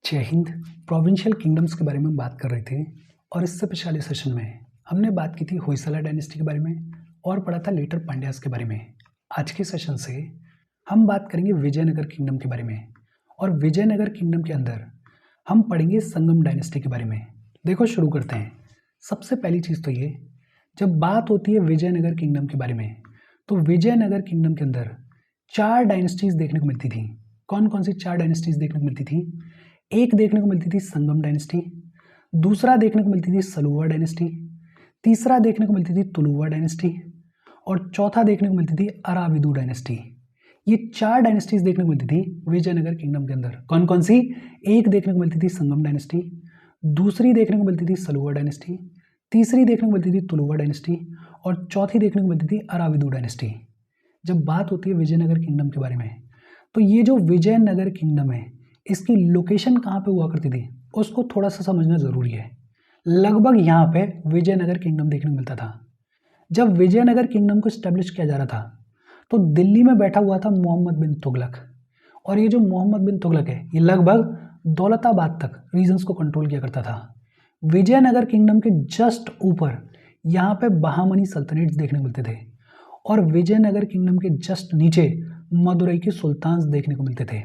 जय Hind. Provincial kingdoms के बारे में बात कर रहे थे और इससे पिछले सेशन में हमने बात की थी होयसला डायनेस्टी के बारे में और पढ़ा था लेटर पांड्यास के बारे में। आज के सेशन से हम बात करेंगे विजयनगर किंगडम के बारे में और विजयनगर किंगडम के अंदर हम पढ़ेंगे संगम डायनेस्टी के बारे में। देखो शुरू करते हैं। सबसे पहली चीज़ तो ये, जब बात होती है विजयनगर किंगडम के बारे में तो विजयनगर किंगडम के अंदर 4 डायनेस्टीज़ देखने को मिलती थी। कौन कौन सी 4 डायनेस्टीज़ देखने को मिलती थी? एक देखने को मिलती थी संगम डायनेस्टी, दूसरा देखने को मिलती थी सलूवा डायनेस्टी, तीसरा देखने को मिलती थी तुलुवा डायनेस्टी और चौथा देखने को मिलती थी अराविदु डायनेस्टी। ये 4 डायनेस्टीज देखने को मिलती थी विजयनगर किंगडम के अंदर। कौन कौन सी? एक देखने को मिलती थी संगम डायनेस्टी, दूसरी देखने को मिलती थी सलूवा डायनेस्टी, तीसरी देखने को मिलती थी तुलुवा डायनेस्टी और चौथी देखने को मिलती थी अराविदु डायनेस्टी। जब बात होती है विजयनगर किंगडम के बारे में तो ये जो विजयनगर किंगडम है इसकी लोकेशन कहाँ पे हुआ करती थी उसको थोड़ा सा समझना ज़रूरी है। लगभग यहाँ पे विजयनगर किंगडम देखने को मिलता था। जब विजयनगर किंगडम को स्टैब्लिश किया जा रहा था तो दिल्ली में बैठा हुआ था मोहम्मद बिन तुगलक, और ये जो मोहम्मद बिन तुगलक है ये लगभग दौलताबाद तक रीजन्स को कंट्रोल किया करता था। विजयनगर किंगडम के जस्ट ऊपर यहाँ पे बहामनी सल्तनट्स देखने को मिलते थे और विजयनगर किंगडम के जस्ट नीचे मदुरई के सुल्तान्स देखने को मिलते थे।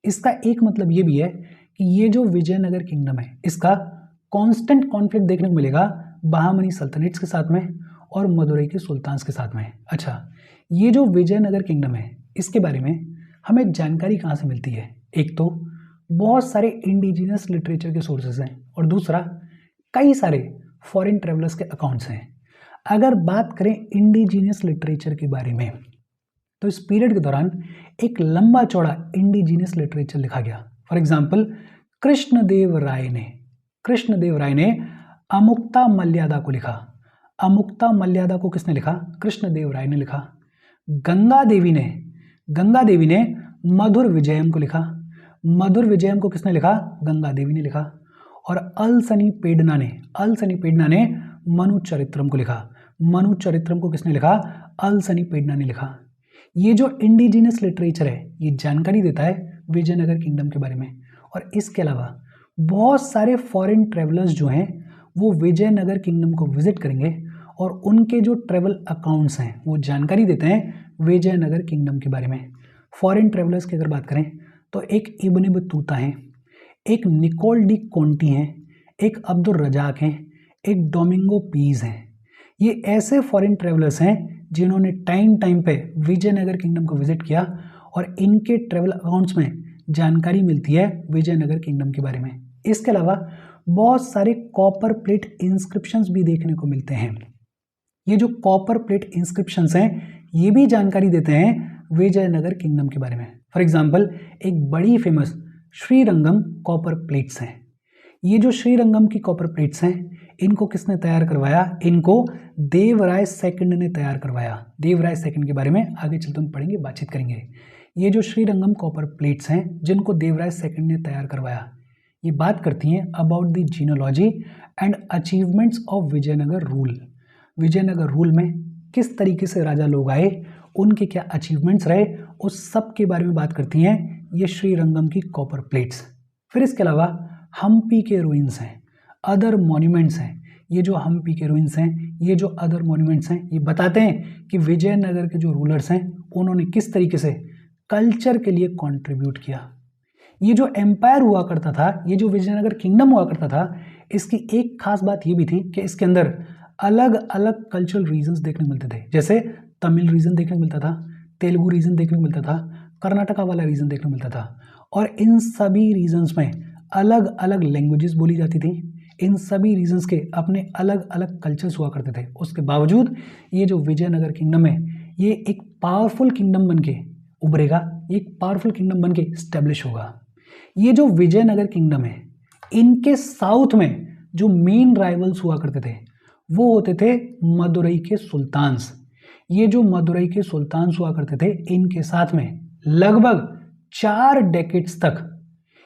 इसका एक मतलब ये भी है कि ये जो विजयनगर किंगडम है इसका कांस्टेंट कॉन्फ्लिक्ट देखने को मिलेगा बहामनी सल्तनट्स के साथ में और मदुरई के सुल्तान्स के साथ में। अच्छा, ये जो विजयनगर किंगडम है इसके बारे में हमें जानकारी कहाँ से मिलती है? एक तो बहुत सारे इंडिजिनस लिटरेचर के सोर्सेज हैं और दूसरा कई सारे फॉरेन ट्रेवलर्स के अकाउंट्स हैं। अगर बात करें इंडिजिनस लिटरेचर के बारे में तो इस पीरियड के दौरान एक लंबा चौड़ा इंडिजिनस लिटरेचर लिखा गया। फॉर एग्जाम्पल कृष्णदेव राय ने अमुक्ता मल्यादा को लिखा। अमुक्ता मल्यादा को किसने लिखा? कृष्णदेव राय ने लिखा। गंगा देवी ने मधुर विजयम को लिखा। मधुर विजयम को किसने लिखा? गंगा देवी ने लिखा। और अलसनी पेडना ने मनु चरित्रम को लिखा। मनु चरित्रम को किसने लिखा? अलसनी पेडना ने लिखा। ये जो इंडिजिनस लिटरेचर है ये जानकारी देता है विजयनगर किंगडम के बारे में। और इसके अलावा बहुत सारे फॉरेन ट्रेवलर्स जो हैं वो विजयनगर किंगडम को विजिट करेंगे और उनके जो ट्रेवल अकाउंट्स हैं वो जानकारी देते हैं विजयनगर किंगडम के बारे में। फॉरेन ट्रेवलर्स की अगर बात करें तो एक इब्न बतूता हैं, एक निकोल डी कोंटी हैं, एक अब्दुल रजाक हैं, एक डोमिंगो पीज हैं। ये ऐसे फॉरेन ट्रेवलर्स हैं जिन्होंने टाइम पे विजयनगर किंगडम को विजिट किया और इनके ट्रेवल अकाउंट्स में जानकारी मिलती है विजयनगर किंगडम के बारे में। इसके अलावा बहुत सारे कॉपर प्लेट इंस्क्रिप्शंस भी देखने को मिलते हैं। ये जो कॉपर प्लेट इंस्क्रिप्शंस हैं ये भी जानकारी देते हैं विजयनगर किंगडम के बारे में। फॉर एग्जाम्पल एक बड़ी फेमस श्रीरंगम कॉपर प्लेट्स हैं। ये जो श्रीरंगम की कॉपर प्लेट्स हैं इनको किसने तैयार करवाया? इनको देवराय सेकंड ने तैयार करवाया। देवराय सेकंड के बारे में आगे चलते हम पढ़ेंगे, बातचीत करेंगे। ये जो श्रीरंगम कॉपर प्लेट्स हैं जिनको देवराय सेकंड ने तैयार करवाया ये बात करती हैं about the genealogy and achievements of Vijayanagar rule. Vijayanagar rule में किस तरीके से राजा लोग आए, उनके क्या अचीवमेंट्स रहे, उस सब के बारे में बात करती हैं ये श्रीरंगम की कॉपर प्लेट्स। फिर इसके अलावा हम्पी के रूइंस हैं, अदर मॉन्यूमेंट्स हैं। ये जो हम्पी के रूइंस हैं, ये जो अदर मॉन्यूमेंट्स हैं ये बताते हैं कि विजयनगर के जो रूलर्स हैं उन्होंने किस तरीके से कल्चर के लिए कंट्रीब्यूट किया। ये जो एम्पायर हुआ करता था, ये जो विजयनगर किंगडम हुआ करता था, इसकी एक खास बात ये भी थी कि इसके अंदर अलग अलग कल्चरल रीजन्स देखने को मिलते थे। जैसे तमिल रीजन देखने को मिलता था, तेलुगु रीजन देखने को मिलता था, कर्नाटका वाला रीजन देखने को मिलता था और इन सभी रीजन्स में अलग अलग लैंग्वेजेस बोली जाती थी। इन सभी रीजन्स के अपने अलग अलग कल्चर्स हुआ करते थे। उसके बावजूद ये जो विजयनगर किंगडम है ये एक पावरफुल किंगडम बन के उभरेगा, एक पावरफुल किंगडम बन के स्टैब्लिश होगा। ये जो विजयनगर किंगडम है इनके साउथ में जो मेन राइवल्स हुआ करते थे वो होते थे मदुरई के सुल्तान्स। ये जो मदुरई के सुल्तान्स हुआ करते थे इनके साथ में लगभग 4 डेकेड्स तक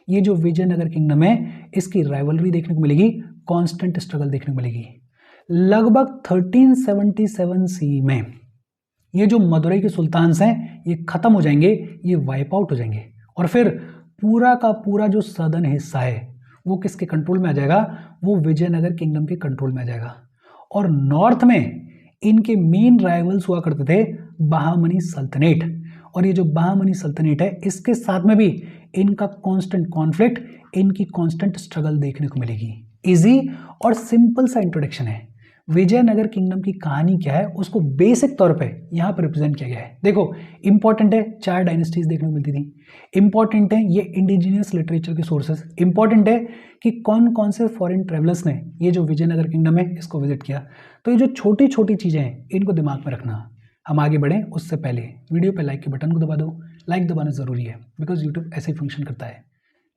ये जो विजयनगर किंगडम है इसकी राइवलरी देखने को मिलेगी, कांस्टेंट स्ट्रगल देखने को मिलेगी। लगभग 1377 सी में ये जो मदुरई के सुल्तान्स हैं ये खत्म हो जाएंगे, ये वाइप आउट हो जाएंगे और फिर पूरा का पूरा जो सदर्न हिस्सा है वो किसके कंट्रोल में आ जाएगा, वो विजयनगर किंगडम के कंट्रोल में आ जाएगा। और नॉर्थ में इनके मेन राइवल्स हुआ करते थे बहामनी सल्तनत, और ये जो बहामनी सल्तनत है इसके साथ में भी इनका कांस्टेंट कॉन्फ्लिक्ट, इनकी कांस्टेंट स्ट्रगल देखने को मिलेगी। इजी और सिंपल सा इंट्रोडक्शन है। विजयनगर किंगडम की कहानी क्या है उसको बेसिक तौर पे यहाँ पर रिप्रेजेंट किया गया है। देखो इंपॉर्टेंट है, 4 डायनेस्टीज देखने को मिलती थी। इंपॉर्टेंट है ये इंडिजिनियस लिटरेचर के सोर्सेस। इंपॉर्टेंट है कि कौन कौन से फॉरेन ट्रेवलर्स ने ये जो विजयनगर किंगडम है इसको विजिट किया। तो ये जो छोटी छोटी चीज़ें हैं इनको दिमाग में रखना। हम आगे बढ़ें उससे पहले वीडियो पे लाइक के बटन को दबा दो। लाइक दबाना ज़रूरी है बिकॉज यूट्यूब ऐसे ही फंक्शन करता है।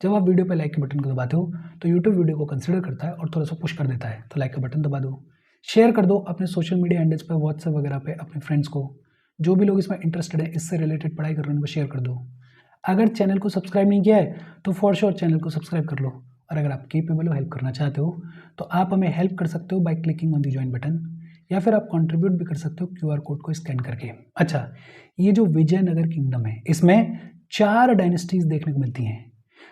जब आप वीडियो पे लाइक के बटन को दबाते हो तो यूट्यूब वीडियो को कंसिडर करता है और थोड़ा सा पुश कर देता है। तो लाइक का बटन दबा दो, शेयर कर दो अपने सोशल मीडिया हैंडल्स पर, व्हाट्सएप वगैरह पे अपने फ्रेंड्स को, जो भी लोग इसमें इंटरेस्टेड है, इससे रिलेटेड पढ़ाई कर रहे हैं उनको शेयर कर दो। अगर चैनल को सब्सक्राइब नहीं किया है तो फॉर श्योर चैनल को सब्सक्राइब कर लो। और अगर आप केपेबल हो, हेल्प करना चाहते हो तो आप हमें हेल्प कर सकते हो by clicking on the join button, या फिर आप कंट्रीब्यूट भी कर सकते हो QR कोड को स्कैन करके। अच्छा, ये जो विजयनगर किंगडम है इसमें 4 डायनेस्टीज देखने को मिलती हैं।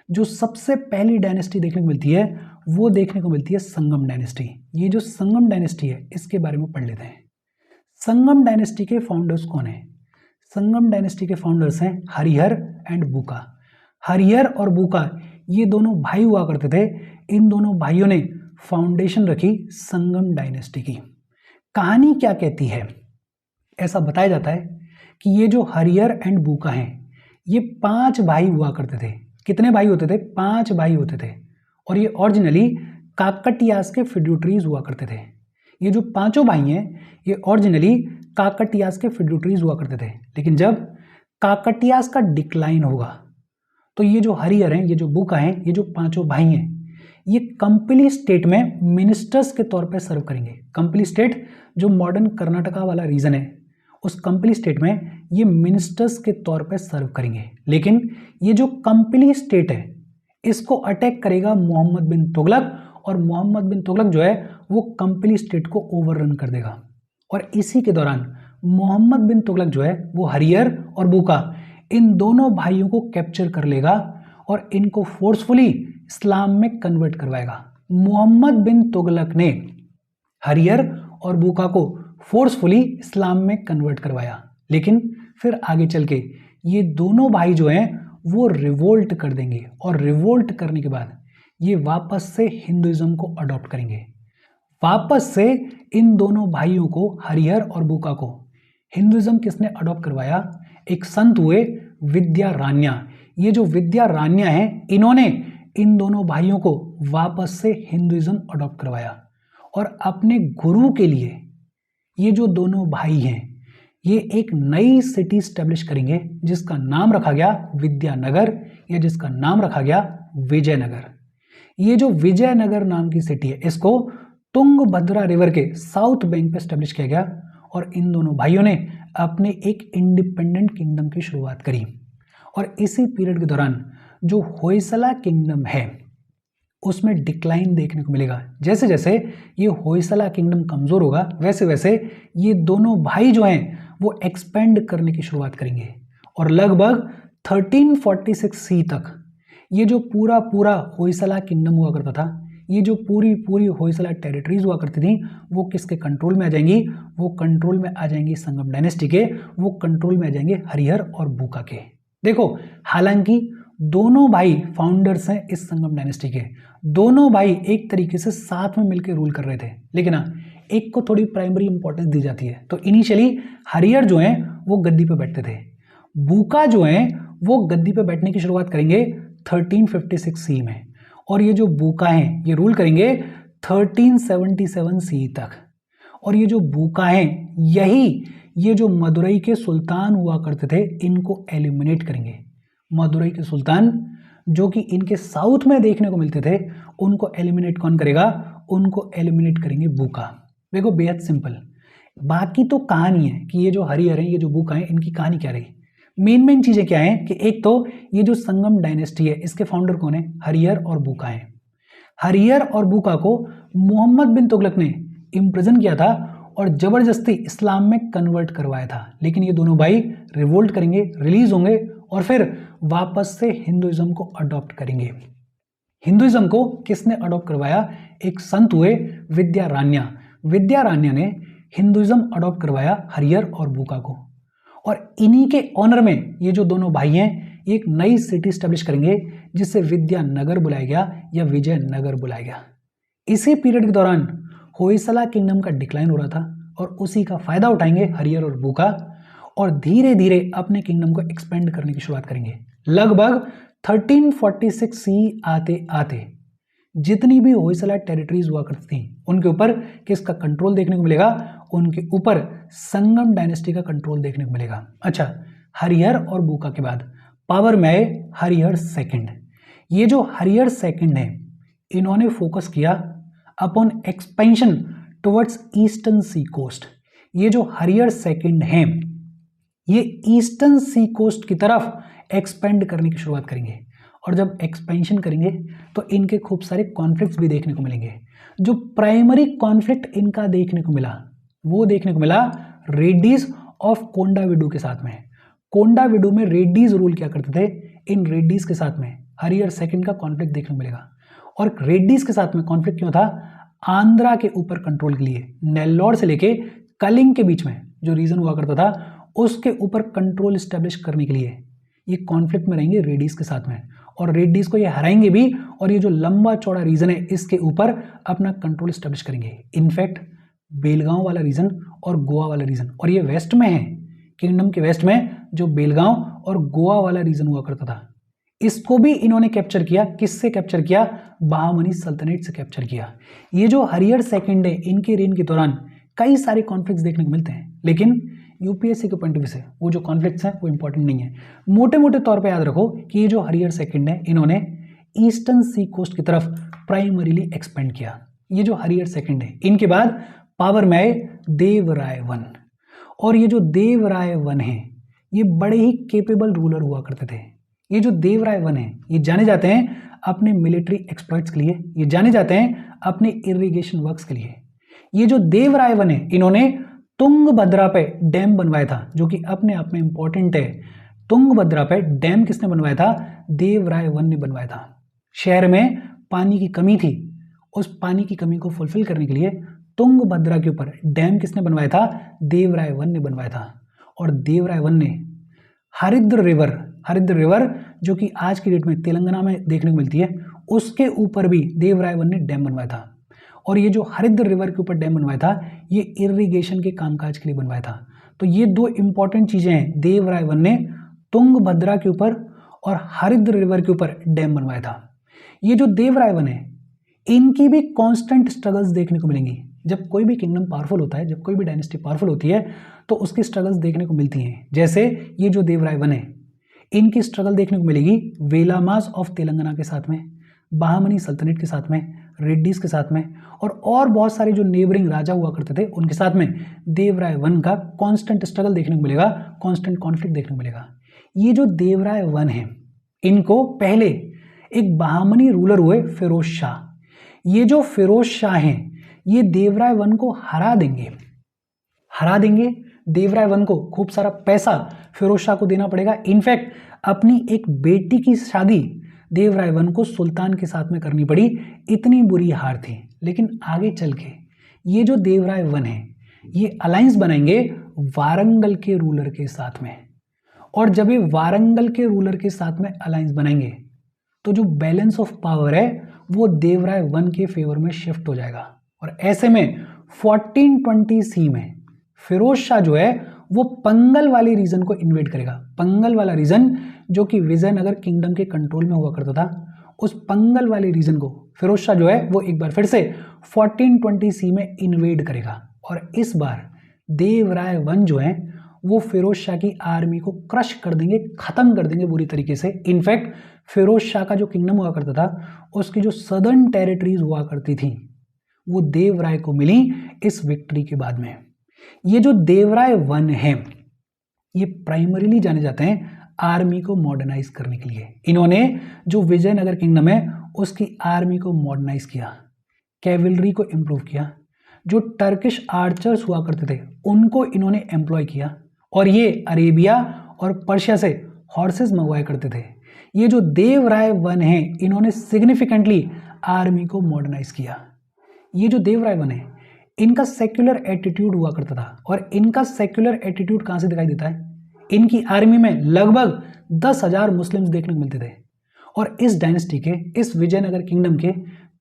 जो सबसे पहली डायनेस्टी देखने को मिलती है वो देखने को मिलती है संगम डायनेस्टी। ये जो संगम डायनेस्टी है इसके बारे में पढ़ लेते हैं। संगम डायनेस्टी के फाउंडर्स कौन है? संगम डायनेस्टी के फाउंडर्स हैं हरिहर एंड बुका। हरिहर और बुका ये दोनों भाई हुआ करते थे। इन दोनों भाइयों ने फाउंडेशन रखी संगम डायनेस्टी की। कहानी क्या कहती है? ऐसा बताया जाता है कि ये जो हरिहर एंड बुका हैं ये 5 भाई हुआ करते थे। कितने भाई होते थे? 5 भाई होते थे। और ये ओरिजिनली काकटियास के फिड्यूटरीज हुआ करते थे। ये जो 5 भाई हैं ये ओरिजिनली काकटियास के फिड्यूटरीज हुआ करते थे। लेकिन जब काकटियास का डिक्लाइन होगा तो ये जो हरिहर हैं, ये जो बुका हैं, ये जो 5 भाई हैं ये कंपली स्टेट में मिनिस्टर्स के तौर पे सर्व करेंगे। कंपली स्टेट जो मॉडर्न कर्नाटका वाला रीजन है उस कंपली स्टेट में ये मिनिस्टर्स के तौर पे सर्व करेंगे। लेकिन ये जो कंपली स्टेट है इसको अटैक करेगा मोहम्मद बिन तुगलक, और मोहम्मद बिन तुगलक जो है वो कंपली स्टेट को ओवररन कर देगा। और इसी के दौरान मोहम्मद बिन तुगलक जो है वो हरिहर और बुका इन दोनों भाइयों को कैप्चर कर लेगा और इनको फोर्सफुली इस्लाम में कन्वर्ट करवाएगा। मोहम्मद बिन तुगलक ने हरिहर और बुका को फोर्सफुली इस्लाम में कन्वर्ट करवाया। लेकिन फिर आगे चल के ये दोनों भाई जो हैं वो रिवोल्ट कर देंगे, और रिवोल्ट करने के बाद ये वापस से हिंदुइज्म को अडॉप्ट करेंगे। वापस से इन दोनों भाइयों को, हरिहर और बुका को, हिंदुइज्म किसने अडॉप्ट करवाया? एक संत हुए विद्यारण्य। ये जो विद्यारण्य हैं इन्होंने इन दोनों भाइयों को वापस से हिंदुइज्म अडॉप्ट करवाया। और अपने गुरु के लिए ये जो दोनों भाई हैं ये एक नई सिटी स्टैब्लिश करेंगे जिसका नाम रखा गया विद्यानगर, या जिसका नाम रखा गया विजयनगर। ये जो विजयनगर नाम की सिटी है इसको तुंगभद्रा रिवर के साउथ बैंक पे स्टैब्लिश किया गया, और इन दोनों भाइयों ने अपने एक इंडिपेंडेंट किंगडम की शुरुआत करी। और इसी पीरियड के दौरान जो होयसला किंगडम है उसमें डिक्लाइन देखने को मिलेगा। जैसे जैसे ये होयसला किंगडम कमज़ोर होगा वैसे वैसे ये दोनों भाई जो हैं वो एक्सपेंड करने की शुरुआत करेंगे। और लगभग 1346 सी तक ये जो पूरा पूरा होयसला किंगडम हुआ करता था, ये जो पूरी पूरी होयसला टेरिटरीज हुआ करती थी वो किसके कंट्रोल में आ जाएंगी? वो कंट्रोल में आ जाएंगी संगम डायनेस्टी के, वो कंट्रोल में आ जाएंगे हरिहर और बुका के। देखो, हालांकि दोनों भाई फाउंडर्स हैं इस संगम डायनेस्टी के, दोनों भाई एक तरीके से साथ में मिलकर रूल कर रहे थे, लेकिन हाँ एक को थोड़ी प्राइमरी इंपॉर्टेंस दी जाती है। तो इनिशियली हरिहर जो हैं वो गद्दी पे बैठते थे, बुका जो हैं वो गद्दी पे बैठने की शुरुआत करेंगे 1356 सी में, और ये जो बुका हैं ये रूल करेंगे 1377 सी तक। और ये जो बुका हैं ये जो मदुरई के सुल्तान हुआ करते थे इनको एलिमिनेट करेंगे। मदुरई के सुल्तान जो कि इनके साउथ में देखने को मिलते थे उनको एलिमिनेट कौन करेगा? उनको एलिमिनेट करेंगे बुका। देखो बेहद सिंपल, बाकी तो कहानी है कि ये जो हरिहर हैं ये जो बुका हैं इनकी कहानी क्या रही। मेन चीज़ें क्या हैं कि एक तो ये जो संगम डायनेस्टी है इसके फाउंडर कौन है? हरिहर और बुका हैं। हरिहर और बुका को मोहम्मद बिन तुगलक ने इम्प्रिजन किया था और ज़बरदस्ती इस्लाम में कन्वर्ट करवाया था। लेकिन ये दोनों भाई रिवोल्ट करेंगे, रिलीज होंगे और फिर वापस से हिंदुइज्म को अडॉप्ट करेंगे। हिंदुइज्म को किसने अडॉप्ट करवाया? एक संत हुए विद्यारण्य। विद्यारण्य ने हिंदुइज्म अडॉप्ट करवाया हरिहर और बूका को, और इन्हीं के ऑनर में ये जो दोनों भाई हैं एक नई सिटी स्टैब्लिश करेंगे जिसे विद्यानगर बुलाया गया या विजयनगर बुलाया गया। इसी पीरियड के दौरान होयसला किंगडम का डिक्लाइन हो रहा था और उसी का फायदा उठाएंगे हरिहर और बूका और धीरे धीरे अपने किंगडम को एक्सपेंड करने की शुरुआत करेंगे। लगभग 1346 सी आते आते जितनी भी होयसला टेरिटरीज हुआ करती थी उनके ऊपर किसका कंट्रोल देखने को मिलेगा? उनके ऊपर संगम डायनेस्टी का कंट्रोल देखने को मिलेगा। अच्छा, हरिहर और बूका के बाद पावर में आए हरिहर सेकंड। ये जो हरिहर सेकंड है इन्होंने फोकस किया अपॉन एक्सपेंशन टुवर्ड्स ईस्टर्न सी कोस्ट। ये जो हरिहर सेकंड हैं ये ईस्टर्न सी कोस्ट की तरफ एक्सपेंड करने की शुरुआत करेंगे, और जब एक्सपेंशन करेंगे तो इनके खूब सारे कॉन्फ्लिक्ट्स भी देखने को मिलेंगे। जो प्राइमरी कॉन्फ्लिक्ट इनका देखने को मिला वो देखने को मिला रेड्डीज ऑफ कोंडाविडू के साथ में। कोंडाविडू में रेड्डीज रूल क्या करते थे, इन रेड्डीज के साथ में हरिहर सेकंड का कॉन्फ्लिक्ट देखने को मिलेगा। और रेड्डीज के साथ में कॉन्फ्लिक्ट क्यों था? आंध्रा के ऊपर कंट्रोल के लिए, नेल्लोर से लेके कलिंग के बीच में जो रीजन हुआ करता था उसके ऊपर कंट्रोल स्टैब्लिश करने के लिए ये कॉन्फ्लिक्ट में रहेंगे रेड्डीज के साथ में, और रेड्डीज को ये हराएंगे भी, और ये जो लंबा चौड़ा रीजन है इसके ऊपर अपना कंट्रोल स्टैब्लिश करेंगे। इनफैक्ट बेलगांव वाला रीजन और गोवा वाला रीजन, और ये वेस्ट में है, किंगडम के वेस्ट में जो बेलगांव और गोवा वाला रीजन हुआ करता था, इसको भी इन्होंने कैप्चर किया। किससे कैप्चर किया? बहामनी सल्तनत से कैप्चर किया। ये जो हरिहर सेकंड है इनके रेन के दौरान कई सारे कॉन्फ्लिक्ट्स देखने को मिलते हैं, लेकिन यूपीएससी के पॉइंट ऑफ व्यू से वो जो कॉन्फ्लिक्ट्स हैं वो इंपॉर्टेंट नहीं है। मोटे मोटे तौर पे याद रखो कि ये जो हरिहर सेकंड है इन्होंने ईस्टर्न सी कोस्ट की तरफ प्राइमरीली एक्सपेंड किया। ये जो हरिहर सेकंड है इनके बाद पावर में आए देवराय वन, और ये जो देवराय वन है ये बड़े ही केपेबल रूलर हुआ करते थे। ये जो देवराय वन है ये जाने जाते हैं अपने मिलिट्री एक्सपर्ट्स के लिए, ये जाने जाते हैं अपने इरिगेशन वर्क्स के लिए। ये जो देवराय वन है इन्होंने तुंगभद्रा पे डैम बनवाया था, जो कि अपने आप में इंपॉर्टेंट है। तुंगभद्रा पे डैम किसने बनवाया था? देवराय वन ने बनवाया था। शहर में पानी की कमी थी, उस पानी की कमी को फुलफिल करने के लिए तुंगभद्रा के ऊपर डैम किसने बनवाया था? देवराय वन ने बनवाया था। और देवराय वन ने हरिद्र रिवर जो कि आज की डेट में तेलंगाना में देखने को मिलती है, उसके ऊपर भी देवराय वन ने डैम बनवाया था। और ये जो हरिद्र रिवर के ऊपर डैम बनवाया था ये इरिगेशन के कामकाज के लिए बनवाया था। तो ये दो इंपॉर्टेंट चीजें हैं, देवराय वन ने तुंगभद्रा के ऊपर और हरिद्र रिवर के ऊपर डैम बनवाया था। ये जो देवराय वन है इनकी भी कांस्टेंट स्ट्रगल्स देखने को मिलेंगी। जब कोई भी किंगडम पावरफुल होता है, जब कोई भी डायनेस्टी पावरफुल होती है तो उसकी स्ट्रगल्स देखने को मिलती हैं। जैसे ये जो देवराय वन है इनकी स्ट्रगल देखने को मिलेगी वेलामास ऑफ तेलंगाना के साथ में, बहामनी सल्तनत के साथ में, रेड्डीज के साथ में, और बहुत सारे जो नेबरिंग राजा हुआ करते थे उनके साथ में देवराय वन का कांस्टेंट स्ट्रगल देखने को मिलेगा, कांस्टेंट कॉन्फ्लिक्ट देखने को मिलेगा। ये जो देवराय वन है इनको पहले एक बहामनी रूलर हुए फिरोज शाह। ये जो फिरोज शाह हैं ये देवराय वन को हरा देंगे। देवराय वन को खूब सारा पैसा फिरोज शाह को देना पड़ेगा। इनफैक्ट अपनी एक बेटी की शादी देवराय वन को सुल्तान के साथ में करनी पड़ी, इतनी बुरी हार थी। लेकिन आगे चल के ये जो देवराय वन है ये अलायंस बनाएंगे वारंगल के रूलर के साथ में, और जब ये वारंगल के रूलर के साथ में अलायंस बनाएंगे तो जो बैलेंस ऑफ पावर है वो देवराय वन के फेवर में शिफ्ट हो जाएगा। और ऐसे में 1420 सी में फिरोज शाह जो है वो पंगल वाले रीजन को इन्वेड करेगा। पंगल वाला रीजन जो कि विजयनगर किंगडम के कंट्रोल में हुआ करता था, उस पंगल वाले रीजन को फिरोज शाह जो है वो एक बार फिर से 1420 सी में इन्वेड करेगा। और इस बार देवराय वन जो है वो फिरोज शाह की आर्मी को क्रश कर देंगे, खत्म कर देंगे बुरी तरीके से। इनफैक्ट फिरोज शाह का जो किंगडम हुआ करता था उसकी जो सदर्न टेरिटरीज हुआ करती थी वो देवराय को मिली इस विक्ट्री के बाद में। ये जो देवराय वन है ये प्राइमरीली जाने जाते हैं आर्मी को मॉडर्नाइज करने के लिए। इन्होंने जो विजयनगर किंगडम है उसकी आर्मी को मॉडर्नाइज किया, कैवलरी को इंप्रूव किया, जो टर्किश आर्चर्स हुआ करते थे उनको इन्होंने एम्प्लॉय किया, और ये अरेबिया और पर्शिया से हॉर्सेस मंगवाया करते थे। ये जो देवराय वन है इन्होंने सिग्निफिकेंटली आर्मी को मॉडर्नाइज किया। ये जो देवराय वन है इनका सेक्युलर एटीट्यूड हुआ करता था, और इनका सेक्युलर एटीट्यूड कहाँ से दिखाई देता है? इनकी आर्मी में लगभग 10,000 मुस्लिम्स देखने को मिलते थे, और इस डायनेस्टी के, इस विजयनगर किंगडम के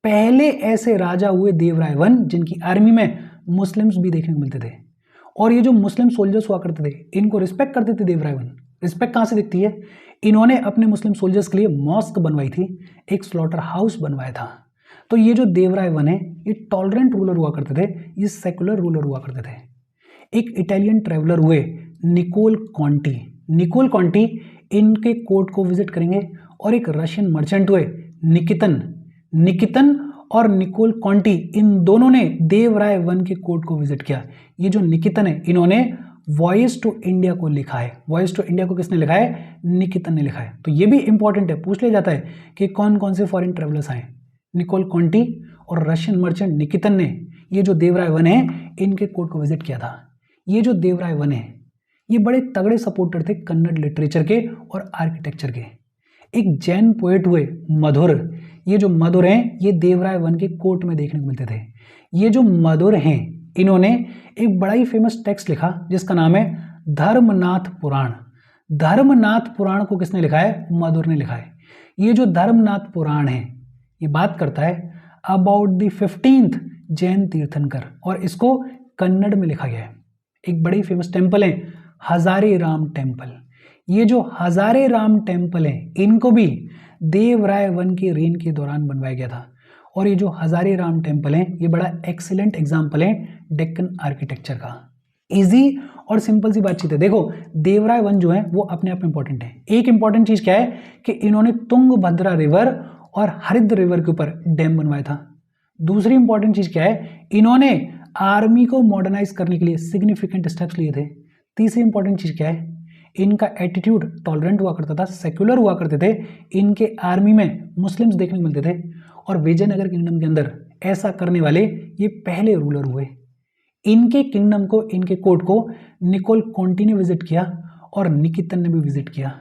पहले ऐसे राजा हुए देवराय वन जिनकी आर्मी में मुस्लिम्स भी देखने को मिलते थे। और ये जो मुस्लिम सोल्जर्स हुआ करते थे इनको रिस्पेक्ट करते थे देवराय वन। रिस्पेक्ट कहाँ से दिखती है? इन्होंने अपने मुस्लिम सोल्जर्स के लिए मॉस्क बनवाई थी, एक स्लॉटर हाउस बनवाया था। तो ये जो देवराय वन है ये टॉलरेंट रूलर हुआ करते थे, ये सेकुलर रूलर हुआ करते थे। एक इटालियन ट्रेवलर हुए निकोल कॉन्टी। निकोल कॉन्टी इनके कोर्ट को विजिट करेंगे, और एक रशियन मर्चेंट हुए निकितन और निकोल कॉन्टी, इन दोनों ने देवराय वन के कोर्ट को विजिट किया। ये जो निकितन है इन्होंने वॉयस टू इंडिया को लिखा है। वॉयस टू इंडिया को किसने लिखा है? निकितन ने लिखा है। तो ये भी इंपॉर्टेंट है, पूछ लिया जाता है कि कौन कौन से फॉरेन ट्रेवलर्स आए। निकोल कॉन्टी और रशियन मर्चेंट निकितन ने ये जो देवराय वन है इनके कोर्ट को विजिट किया था। ये जो देवराय वन है ये बड़े तगड़े सपोर्टर थे कन्नड़ लिटरेचर के और आर्किटेक्चर के। एक जैन पोएट हुए मधुर। ये जो मधुर हैं ये देवराय वन के कोर्ट में देखने को मिलते थे। ये जो मधुर हैं इन्होंने एक बड़ा ही फेमस टेक्स्ट लिखा जिसका नाम है धर्मनाथ पुराण। धर्मनाथ पुराण को किसने लिखा है? मधुर ने लिखा है। ये जो धर्मनाथ पुराण है ये बात करता है अबाउट द 15th जैन तीर्थंकर, और इसको कन्नड़ में लिखा गया है। एक बड़ी फेमस टेम्पल है हजारे राम टेम्पल। ये जो हजारे राम टेम्पल है इनको भी देवराय वन के रेन के दौरान बनवाया गया था। और ये जो हजारे राम टेम्पल है ये बड़ा एक्सीलेंट एग्जाम्पल है डेक्कन आर्किटेक्चर का। इजी और सिंपल सी बातचीत है। देखो देवराय वन जो है वो अपने आप में इंपॉर्टेंट है। एक इंपॉर्टेंट चीज क्या है कि इन्होंने तुंगभद्रा रिवर और हरिद्र रिवर के ऊपर डैम बनवाया था। दूसरी इंपॉर्टेंट चीज क्या है? इन्होंने आर्मी को मॉडर्नाइज करने के लिए सिग्निफिकेंट स्टेप्स लिए थे। तीसरी इंपॉर्टेंट चीज क्या है? इनका एटीट्यूड टॉलरेंट हुआ करता था, सेक्युलर हुआ करते थे। इनके आर्मी में मुस्लिम्स देखने को मिलते थे, और विजयनगर किंगडम के अंदर ऐसा करने वाले ये पहले रूलर हुए। इनके किंगडम को, इनके कोर्ट को निकोल कॉन्टी ने विजिट किया और निकितन ने भी विजिट किया।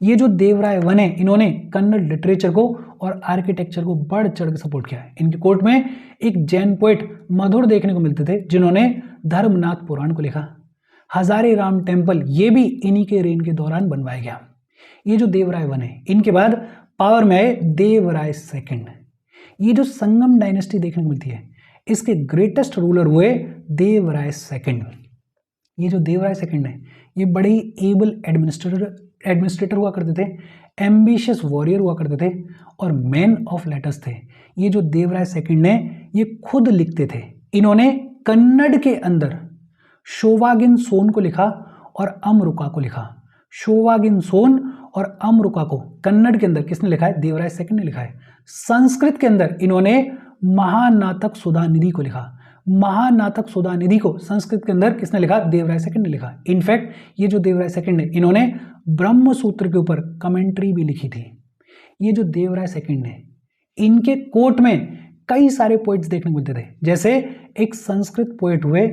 ये जो देवराय वन है इन्होंने कन्नड़ लिटरेचर को और आर्किटेक्चर को बढ़ चढ़ के सपोर्ट किया है। इनके कोर्ट में एक जैन पोएट मधुर देखने को मिलते थे जिन्होंने धर्मनाथ पुराण को लिखा। हजारे राम टेम्पल ये भी इन्हीं के रेन के दौरान बनवाया गया। ये जो देवराय वन है इनके बाद पावर में आए देवराय सेकंड। ये जो संगम डायनेस्टी देखने को मिलती है इसके ग्रेटेस्ट रूलर हुए देवराय सेकंड। ये जो देवराय सेकंड है ये बड़े ही एबल एडमिनिस्ट्रेटर हुआ करते थे, एम्बिशियस वॉरियर हुआ करते थे, और मैन ऑफ लेटर्स थे। ये जो देवराय सेकंड ने ये खुद लिखते थे। इन्होंने कन्नड़ के अंदर शोवागिन सोन को लिखा और अमरुका को लिखा। शोवागिन सोन और अमरुका को कन्नड़ के अंदर किसने लिखा है? देवराय सेकंड ने लिखा है। संस्कृत के अंदर इन्होंने महानाथक सुधानिधि को लिखा। महानाथक सुधानिधि को संस्कृत के अंदर किसने लिखा? देवराय सेकंड ने लिखा। इनफैक्ट ये जो देवराय सेकंड है इन्होंने ब्रह्म सूत्र के ऊपर कमेंट्री भी लिखी थी। ये जो देवराय सेकंड है इनके कोर्ट में कई सारे पोएट्स देखने को मिलते थे। जैसे एक संस्कृत पोएट हुए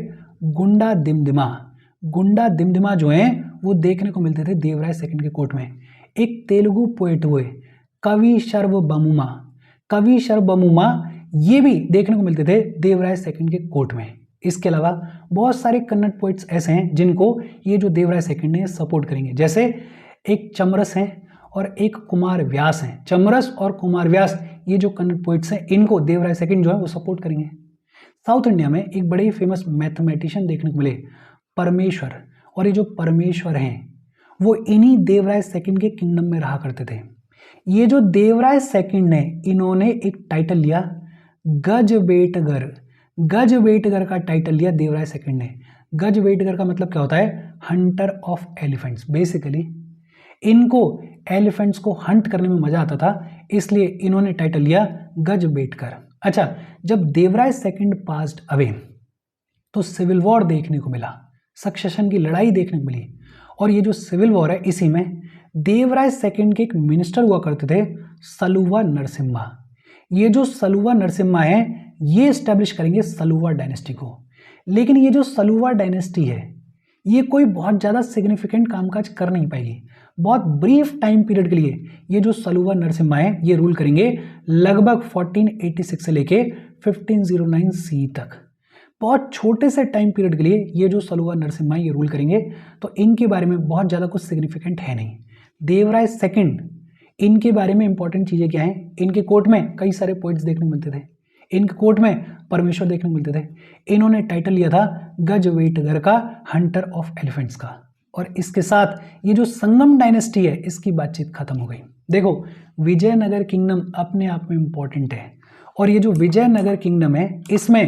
गुंडा दिमदिमा। गुंडा दिमदिमा जो हैं वो देखने को मिलते थे देवराय सेकंड के कोर्ट में। एक तेलुगु पोएट हुए कवि शर्वबमुमा। कवि शर्वबमुमा ये भी देखने को मिलते थे देवराय सेकंड के कोर्ट में। इसके अलावा बहुत सारे कन्नड़ पोएट्स ऐसे हैं जिनको ये जो देवराय सेकंड ने सपोर्ट करेंगे। जैसे एक चमरस हैं और एक कुमार व्यास हैं। चमरस और कुमार व्यास ये जो कन्नड़ पोएट्स हैं इनको देवराय सेकंड जो है वो सपोर्ट करेंगे। साउथ इंडिया में एक बड़े ही फेमस मैथमेटिशियन देखने को मिले परमेश्वर, और ये जो परमेश्वर हैं वो इन्हीं देवराय सेकंड के किंगडम में रहा करते थे। ये जो देवराय सेकंड ने इन्होंने एक टाइटल लिया गजबेटगर। गजबेटगर का टाइटल लिया देवराय सेकंड ने। गजबेटगर का मतलब क्या होता है? Hunter of elephants. बेसिकली इनको एलिफेंट्स को हंट करने में मजा आता था, इसलिए इन्होंने टाइटल लिया गजबेटकर। अच्छा, जब देवराय सेकंड पास्ड अवे तो सिविल वॉर देखने को मिला, सक्सेशन की लड़ाई देखने को मिली। और ये जो सिविल वॉर है इसी में देवराय सेकंड के एक मिनिस्टर हुआ करते थे सलुवा नरसिम्हा। ये जो सलुवा नरसिम्हा है ये एस्टेब्लिश करेंगे सलुवा डायनेस्टी को। लेकिन ये जो सलुवा डायनेस्टी है ये कोई बहुत ज़्यादा सिग्निफिकेंट कामकाज कर नहीं पाएगी। बहुत ब्रीफ टाइम पीरियड के लिए ये जो सलुवा नरसिम्हा है ये रूल करेंगे लगभग 1486 से लेके 1509 सी तक। बहुत छोटे से टाइम पीरियड के लिए ये जो सलुवा नरसिम्हा ये रूल करेंगे, तो इनके बारे में बहुत ज़्यादा कुछ सिग्निफिकेंट है नहीं। देवराय सेकंड, इनके बारे में इंपॉर्टेंट चीज़ें क्या हैं, इनके कोर्ट में कई सारे पोइट्स देखने को मिलते थे, इनके कोर्ट में परमेश्वर देखने को मिलते थे। इन्होंने टाइटल लिया था गजवेटगर का, हंटर ऑफ एलिफेंट्स का। और इसके साथ ये जो संगम डायनेस्टी है इसकी बातचीत खत्म हो गई। देखो, विजयनगर किंगडम अपने आप में इंपॉर्टेंट है, और ये जो विजयनगर किंगडम है इसमें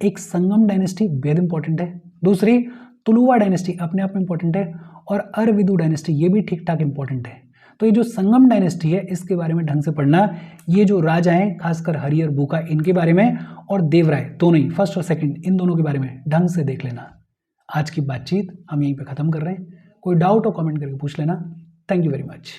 एक संगम डायनेस्टी बेहद इंपॉर्टेंट है, दूसरी तुलुवा डायनेस्टी अपने आप में इंपॉर्टेंट है, और अरविदु डायनेस्टी ये भी ठीक ठाक इंपॉर्टेंट है। तो ये जो संगम डायनेस्टी है इसके बारे में ढंग से पढ़ना, ये जो राजा हैं खासकर हरिहर बुका इनके बारे में, और देवराय दोनों ही फर्स्ट और सेकंड इन दोनों के बारे में ढंग से देख लेना। आज की बातचीत हम यहीं पे ख़त्म कर रहे हैं। कोई डाउट हो कमेंट करके पूछ लेना। Thank you very much.